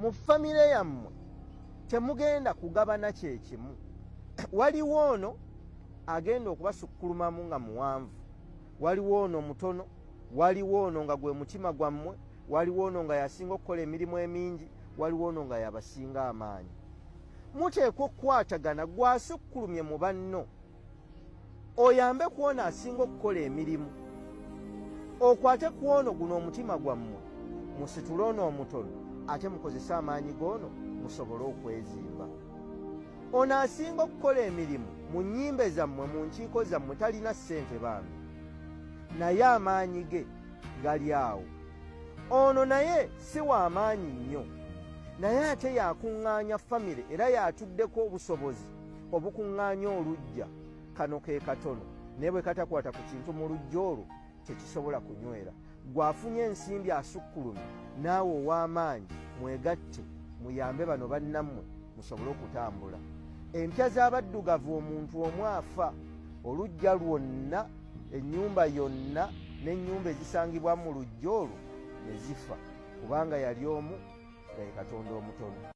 mu famire yammwe temugenda kugabana kyekimu. Waliwo ono agenda okubasukkulumamu nga muwanvu, waliwo ono mutono, waliwo ono nga gwe mutima gwammwe, waliwo ono nga yasinga okukola emirimu emingi, waliwo ono nga yabasinga amaanyi. Muteekwa okukwatagana gwasukkulumye mu banno, oyambe ku ono asinga okukola emirimu, okwate ku ono guno omutima gwammwe, musitule ono omutono ate mukozese amaanyi g'ono musobole okwezimba. Ono asinga okukola emirimu mu nnyimbe zammwe, mu nkiiko zammwe talina ssente bambi, naye amaanyi ge gali awo. Ono naye si w'amaanyi nnyo, naye ate yakuŋŋaanya famire era yatuddeko obusobozi obukuŋŋaanya oluggya. Kano ke katono naye bwe katakwata ku kintu mu luggya olwo tekisobola kunywera. Gwafunye ensimbi asukkulumye, naawe ow'amaanyi mwegatte muyambe bano bannammwe musobole okutambula. Empya z'abaddugavu omuntu omu afa, oluggya lwonna, ennyumba yonna n'ennyumba ezisangibwa mu luggya olwo ne zifa, kubanga yali omu nga ye Katonda omutono.